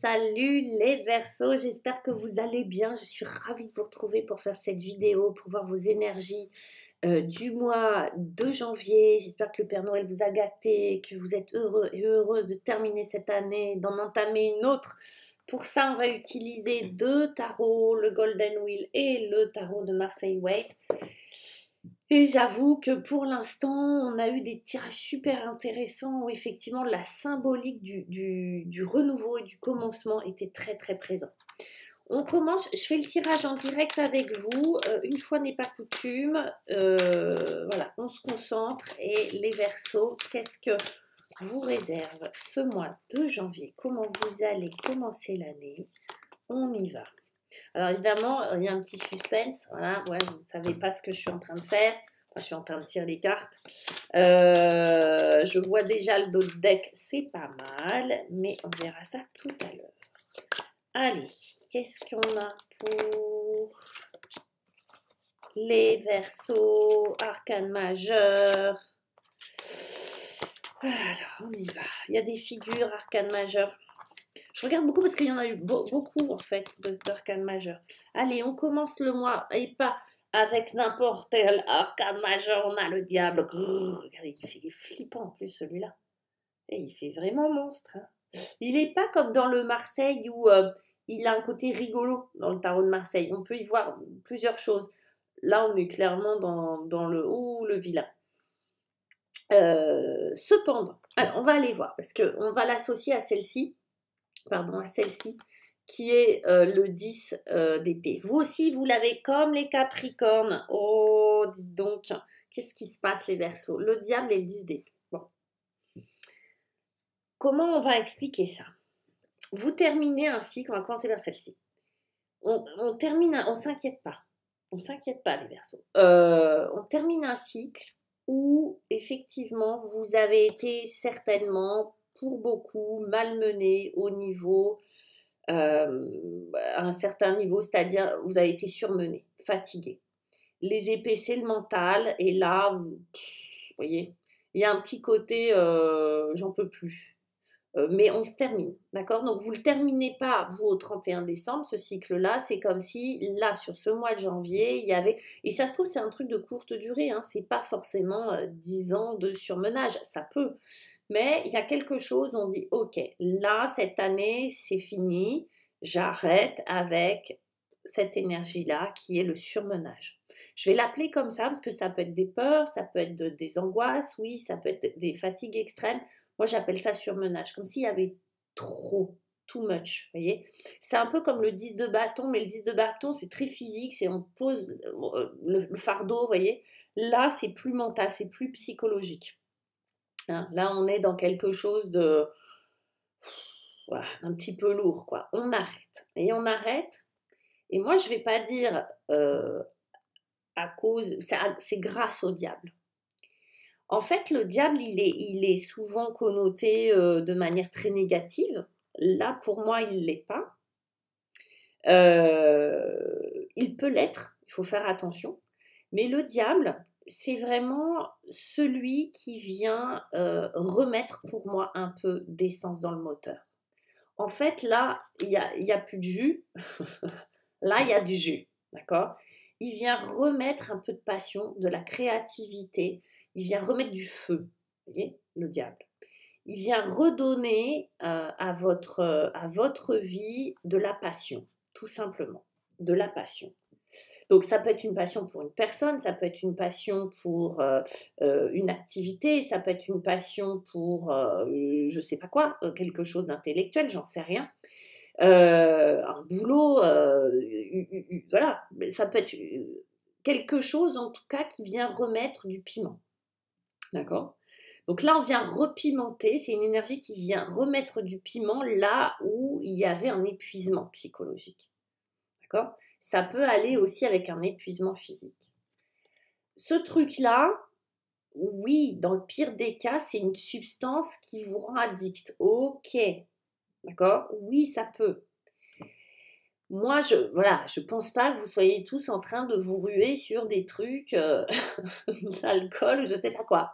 Salut les Verseaux, j'espère que vous allez bien. Je suis ravie de vous retrouver pour faire cette vidéo, pour voir vos énergies du mois de janvier. J'espère que le Père Noël vous a gâté, que vous êtes heureux et heureuse de terminer cette année, d'en entamer une autre. Pour ça, on va utiliser deux tarots, le Golden Wheel et le tarot de Marseille Waite. Et j'avoue que pour l'instant, on a eu des tirages super intéressants où effectivement la symbolique du renouveau et du commencement était très très présent. On commence, je fais le tirage en direct avec vous, une fois n'est pas coutume, voilà, on se concentre et les Verseaux, qu'est-ce que vous réserve ce mois de janvier? Comment vous allez commencer l'année? On y va. Alors évidemment, il y a un petit suspense, voilà, ouais, vous ne savez pas ce que je suis en train de faire. Je suis en train de tirer les cartes. Je vois déjà le dos de deck, c'est pas mal, mais on verra ça tout à l'heure. Allez, qu'est-ce qu'on a pour les Verseaux, arcane majeur? Alors, on y va. Il y a des figures arcane majeur. Je regarde beaucoup parce qu'il y en a eu beaucoup en fait d'arcane majeur. Allez, on commence le mois et pas avec n'importe quel arcane majeur. On a le diable. Grrr, regardez, il est flippant en plus celui-là. Et il fait vraiment monstre. Hein. Il n'est pas comme dans le Marseille où il a un côté rigolo dans le tarot de Marseille. On peut y voir plusieurs choses. Là, on est clairement dans le vilain. Cependant, alors on va aller voir parce qu'on va l'associer à celle-ci. Pardon, à celle-ci, qui est le 10 d'épée. Vous aussi, vous l'avez comme les Capricornes. Oh, dites donc, qu'est-ce qui se passe les Verseaux? Le diable et le 10 d'épée. Bon. Comment on va expliquer ça? Vous terminez un cycle, on va commencer vers celle-ci. On termine, on s'inquiète pas. On s'inquiète pas les Verseaux. On termine un cycle où, effectivement, vous avez été certainement pour beaucoup malmené au niveau, à un certain niveau, c'est-à-dire vous avez été surmené, fatigué. Les épées, c'est le mental, et là, vous voyez, il y a un petit côté, j'en peux plus. Mais on se termine, d'accord? Donc vous ne le terminez pas, vous, au 31 décembre, ce cycle-là, c'est comme si, là, sur ce mois de janvier, il y avait... Et ça se trouve, c'est un truc de courte durée, hein, c'est pas forcément 10 ans de surmenage, ça peut. Mais il y a quelque chose, on dit, ok, là, cette année, c'est fini, j'arrête avec cette énergie-là qui est le surmenage. Je vais l'appeler comme ça parce que ça peut être des peurs, ça peut être des angoisses, oui, ça peut être des fatigues extrêmes. Moi, j'appelle ça surmenage, comme s'il y avait trop, too much, vous voyez. C'est un peu comme le 10 de bâton, mais le 10 de bâton, c'est très physique, c'est on pose le fardeau, vous voyez. Là, c'est plus mental, c'est plus psychologique. Hein, là, on est dans quelque chose de... Voilà, un petit peu lourd, quoi. On arrête. Et on arrête. Et moi, je ne vais pas dire à cause... C'est grâce au diable. En fait, le diable, il est souvent connoté de manière très négative. Là, pour moi, il ne l'est pas. Il peut l'être, il faut faire attention. Mais le diable, c'est vraiment celui qui vient remettre pour moi un peu d'essence dans le moteur. En fait, là, il y a plus de jus. Là, il y a du jus, d'accord? Il vient remettre un peu de passion, de la créativité. Il vient remettre du feu, vous voyez, le diable. Il vient redonner à votre vie de la passion, tout simplement, de la passion. Donc ça peut être une passion pour une personne, ça peut être une passion pour une activité, ça peut être une passion pour je ne sais pas quoi, quelque chose d'intellectuel, j'en sais rien. Un boulot, voilà, ça peut être quelque chose en tout cas qui vient remettre du piment. D'accord? Donc là, on vient repimenter, c'est une énergie qui vient remettre du piment là où il y avait un épuisement psychologique. D'accord? Ça peut aller aussi avec un épuisement physique. Ce truc-là, oui, dans le pire des cas, c'est une substance qui vous rend addict. Ok, d'accord? Oui, ça peut. Moi, je pense pas que vous soyez tous en train de vous ruer sur des trucs, l'alcool ou je sais pas quoi.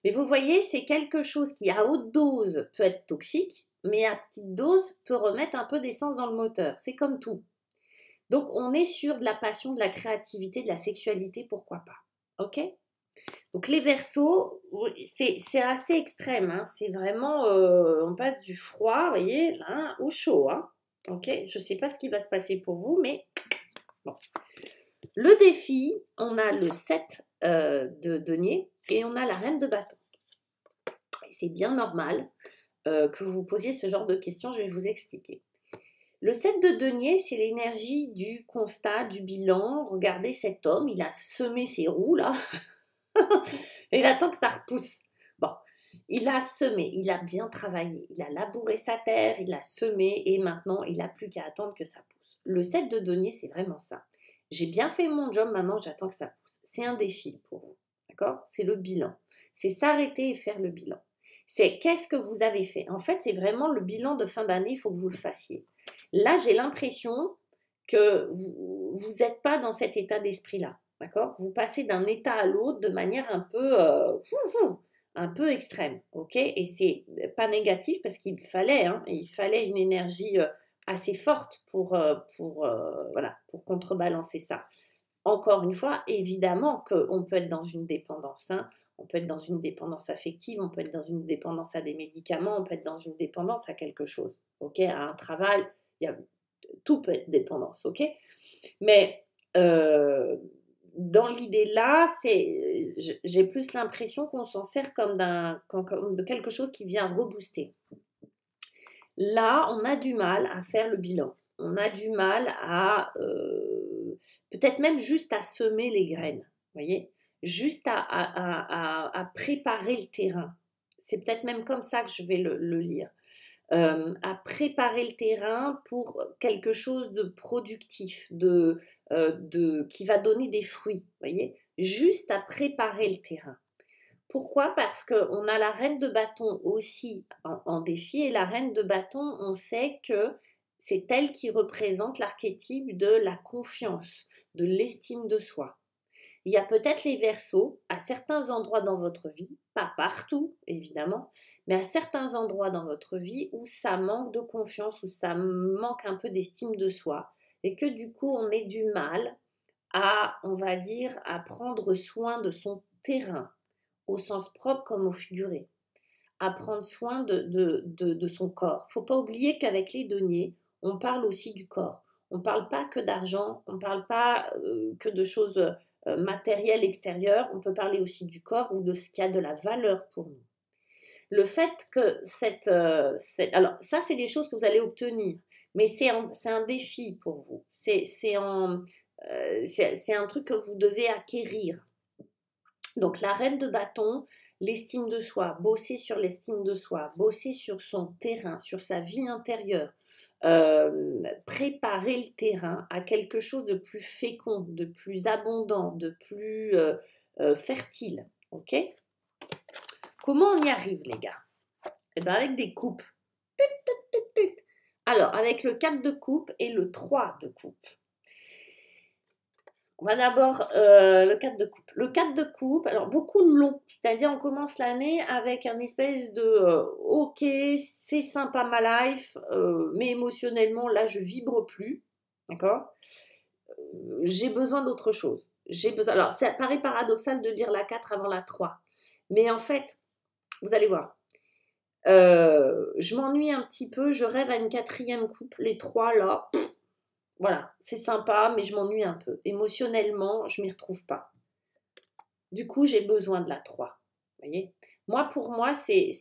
Mais vous voyez, c'est quelque chose qui à haute dose peut être toxique, mais à petite dose peut remettre un peu d'essence dans le moteur. C'est comme tout. Donc, on est sur de la passion, de la créativité, de la sexualité, pourquoi pas. OK? Donc, les Verseaux, c'est assez extrême. Hein. C'est vraiment, on passe du froid, vous voyez, là, au chaud. Hein. OK? Je ne sais pas ce qui va se passer pour vous, mais bon. Le défi, on a le 7 de denier et on a la reine de bâton. C'est bien normal que vous posiez ce genre de questions, je vais vous expliquer. Le 7 de denier, c'est l'énergie du constat, du bilan. Regardez cet homme, il a semé ses roues là, et il attend que ça repousse. Bon, il a semé, il a bien travaillé, il a labouré sa terre, il a semé, et maintenant, il n'a plus qu'à attendre que ça pousse. Le 7 de denier, c'est vraiment ça. J'ai bien fait mon job, maintenant j'attends que ça pousse. C'est un défi pour vous, d'accord? C'est le bilan. C'est s'arrêter et faire le bilan. C'est qu'est-ce que vous avez fait? En fait, c'est vraiment le bilan de fin d'année, il faut que vous le fassiez. Là, j'ai l'impression que vous n'êtes pas dans cet état d'esprit-là, d'accord? Vous passez d'un état à l'autre de manière un peu extrême, ok? Et c'est pas négatif parce qu'il fallait, hein, il fallait une énergie assez forte voilà, pour contrebalancer ça. Encore une fois, évidemment qu'on peut être dans une dépendance, hein. On peut être dans une dépendance affective, on peut être dans une dépendance à des médicaments, on peut être dans une dépendance à quelque chose, ok? À un travail, tout peut être dépendance, ok? Mais dans l'idée là, j'ai plus l'impression qu'on s'en sert comme de quelque chose qui vient rebooster. Là, on a du mal à faire le bilan. On a du mal à, peut-être même juste à semer les graines, vous voyez? Juste à préparer le terrain. C'est peut-être même comme ça que je vais le lire. À préparer le terrain pour quelque chose de productif, qui va donner des fruits, vous voyez? Juste à préparer le terrain. Pourquoi? Parce qu'on a la reine de bâton aussi en défi, et la reine de bâton, on sait que c'est elle qui représente l'archétype de la confiance, de l'estime de soi. Il y a peut-être les Verseaux à certains endroits dans votre vie, pas partout évidemment, mais à certains endroits dans votre vie où ça manque de confiance, où ça manque un peu d'estime de soi, et que du coup on ait du mal à, on va dire, à prendre soin de son terrain, au sens propre comme au figuré, à prendre soin de son corps. Il ne faut pas oublier qu'avec les deniers, on parle aussi du corps. On ne parle pas que d'argent, on ne parle pas que de choses matérielles extérieures, on peut parler aussi du corps ou de ce qui a de la valeur pour nous. Le fait que alors ça c'est des choses que vous allez obtenir, mais c'est un défi pour vous. C'est un truc que vous devez acquérir. Donc la reine de bâton, l'estime de soi, bosser sur l'estime de soi, bosser sur son terrain, sur sa vie intérieure, préparer le terrain à quelque chose de plus fécond, de plus abondant, de plus fertile. Ok? Comment on y arrive, les gars? Eh bien, avec des coupes. Alors, avec le 4 de coupe et le 3 de coupe. On va d'abord le 4 de coupe. Le 4 de coupe, alors beaucoup long, c'est-à-dire on commence l'année avec un espèce de ok, c'est sympa ma life, mais émotionnellement là je vibre plus, d'accord? J'ai besoin d'autre chose. Alors ça paraît paradoxal de lire la 4 avant la 3, mais en fait, vous allez voir. Je m'ennuie un petit peu, je rêve à une 4e coupe, les 3 là. Voilà, c'est sympa, mais je m'ennuie un peu. Émotionnellement, je ne m'y retrouve pas. Du coup, j'ai besoin de la 3. Vous voyez? Moi, pour moi, c'est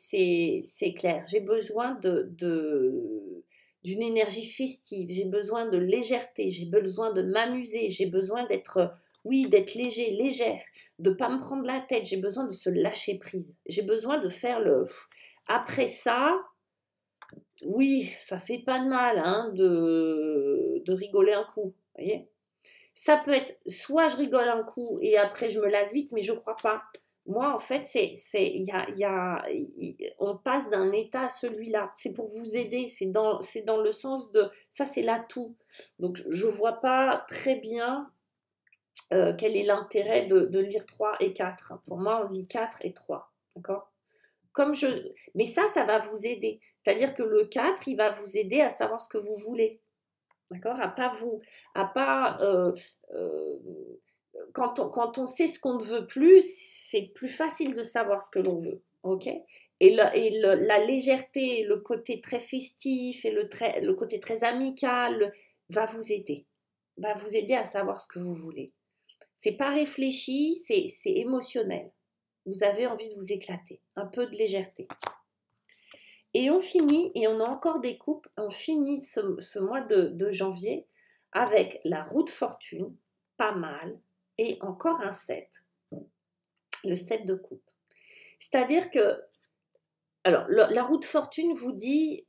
clair. J'ai besoin d'une énergie festive. J'ai besoin de légèreté. J'ai besoin de m'amuser. J'ai besoin d'être, oui, d'être léger, légère. De ne pas me prendre la tête. J'ai besoin de se lâcher prise. J'ai besoin de faire le... Après ça... Oui, ça fait pas de mal hein, de rigoler un coup, vous voyez. Ça peut être soit je rigole un coup et après je me lasse vite, mais je crois pas. Moi, en fait, on passe d'un état à celui-là. C'est pour vous aider. C'est dans le sens de ça, c'est l'atout. Donc, je vois pas très bien quel est l'intérêt de lire 3 et 4. Pour moi, on lit 4 et 3. D'accord? Mais ça va vous aider. C'est-à-dire que le 4, il va vous aider à savoir ce que vous voulez. D'accord? Quand on sait ce qu'on ne veut plus, c'est plus facile de savoir ce que l'on veut. Ok? La légèreté, le côté très festif et le côté très amical va vous aider. Va vous aider à savoir ce que vous voulez. C'est pas réfléchi, c'est émotionnel. Vous avez envie de vous éclater. Un peu de légèreté. Et on finit, et on a encore des coupes, on finit ce mois de janvier avec la roue de fortune, pas mal, et encore un 7, le 7 de coupe. C'est-à-dire que, alors, la roue de fortune vous dit,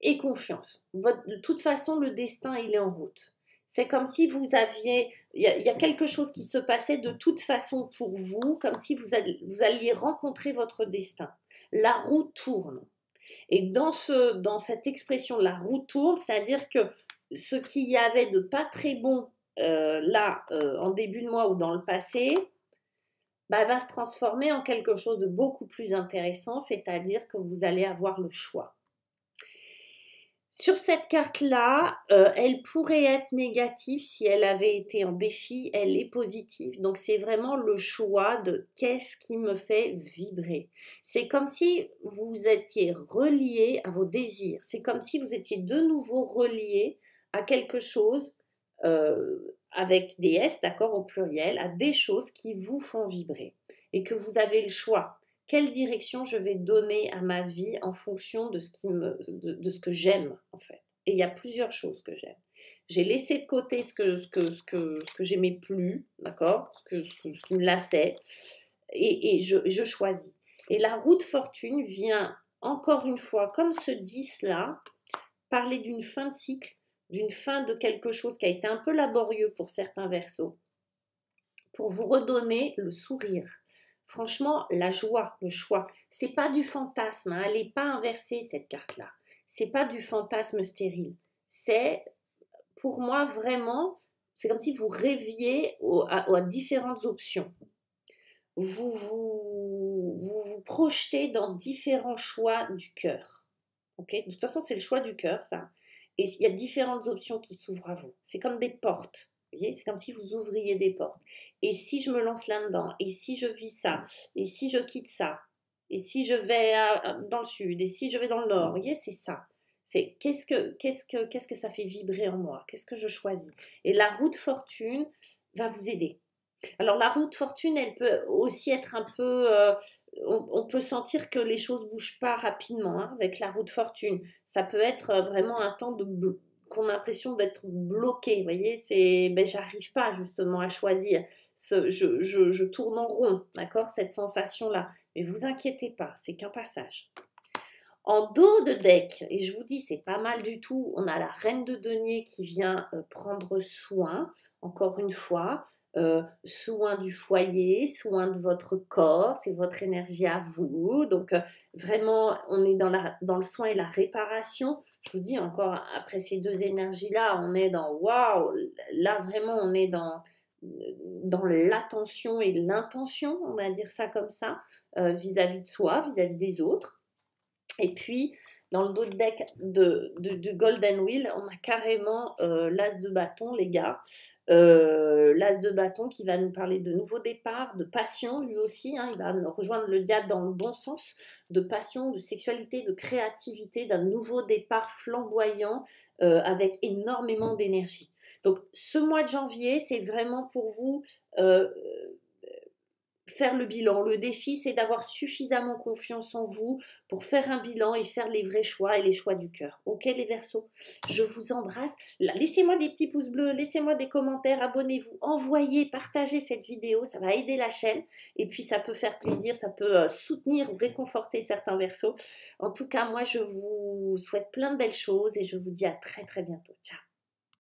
aie confiance. De toute façon, le destin, il est en route. C'est comme si vous aviez, il y a quelque chose qui se passait de toute façon pour vous, comme si vous alliez rencontrer votre destin. La roue tourne. Et dans cette expression, la roue tourne, c'est-à-dire que ce qu'il y avait de pas très bon en début de mois ou dans le passé, va se transformer en quelque chose de beaucoup plus intéressant, c'est-à-dire que vous allez avoir le choix. Sur cette carte-là, elle pourrait être négative si elle avait été en défi, elle est positive. Donc c'est vraiment le choix de qu'est-ce qui me fait vibrer. C'est comme si vous étiez relié à vos désirs. C'est comme si vous étiez de nouveau relié à quelque chose, avec des S, d'accord, au pluriel, à des choses qui vous font vibrer. Et que vous avez le choix. Quelle direction je vais donner à ma vie en fonction de ce que j'aime, en fait. Et il y a plusieurs choses que j'aime. J'ai laissé de côté ce que j'aimais plus, d'accord, ce qui me lassait, et je choisis. Et la roue de fortune vient, encore une fois, comme ce 10-là, parler d'une fin de cycle, d'une fin de quelque chose qui a été un peu laborieux pour certains versos, pour vous redonner le sourire. Franchement, la joie, le choix, c'est pas du fantasme, hein, elle n'est pas inversée cette carte-là. C'est pas du fantasme stérile. C'est, pour moi, vraiment, c'est comme si vous rêviez à différentes options. Vous projetez dans différents choix du cœur. Okay, de toute façon, c'est le choix du cœur, ça. Et il y a différentes options qui s'ouvrent à vous. C'est comme des portes. Vous voyez, c'est comme si vous ouvriez des portes. Et si je me lance là-dedans, et si je vis ça, et si je quitte ça, et si je vais dans le sud, et si je vais dans le nord, vous voyez, c'est ça. C'est qu'est-ce que ça fait vibrer en moi? Qu'est-ce que je choisis? Et la roue de fortune va vous aider. Alors la roue de fortune, elle peut aussi être un peu, on peut sentir que les choses bougent pas rapidement, hein, avec la roue de fortune. Ça peut être vraiment un temps qu'on a l'impression d'être bloqué. Vous voyez, j'arrive pas justement à choisir. Je tourne en rond, d'accord, cette sensation-là. Mais vous inquiétez pas, c'est qu'un passage. En dos de deck, et je vous dis, c'est pas mal du tout, on a la reine de denier qui vient prendre soin, encore une fois, soin du foyer, soin de votre corps, c'est votre énergie à vous. Donc vraiment, on est dans le soin et la réparation. Je vous dis encore, après ces deux énergies-là, on est dans waouh, là vraiment, on est dans l'attention et l'intention, on va dire ça comme ça, vis-à-vis de soi, vis-à-vis des autres. Et puis, dans le dos de deck du Golden Wheel, on a carrément l'as de bâton, les gars. L'as de bâton qui va nous parler de nouveau départ, de passion, lui aussi. Hein, il va nous rejoindre le diable dans le bon sens, de passion, de sexualité, de créativité, d'un nouveau départ flamboyant avec énormément d'énergie. Donc, ce mois de janvier, c'est vraiment pour vous... faire le bilan. Le défi, c'est d'avoir suffisamment confiance en vous pour faire un bilan et faire les vrais choix et les choix du cœur. Ok les Verseaux, je vous embrasse. Laissez-moi des petits pouces bleus, laissez-moi des commentaires, abonnez-vous, envoyez, partagez cette vidéo, ça va aider la chaîne et puis ça peut faire plaisir, ça peut soutenir ou réconforter certains Verseaux. En tout cas, moi, je vous souhaite plein de belles choses et je vous dis à très très bientôt. Ciao.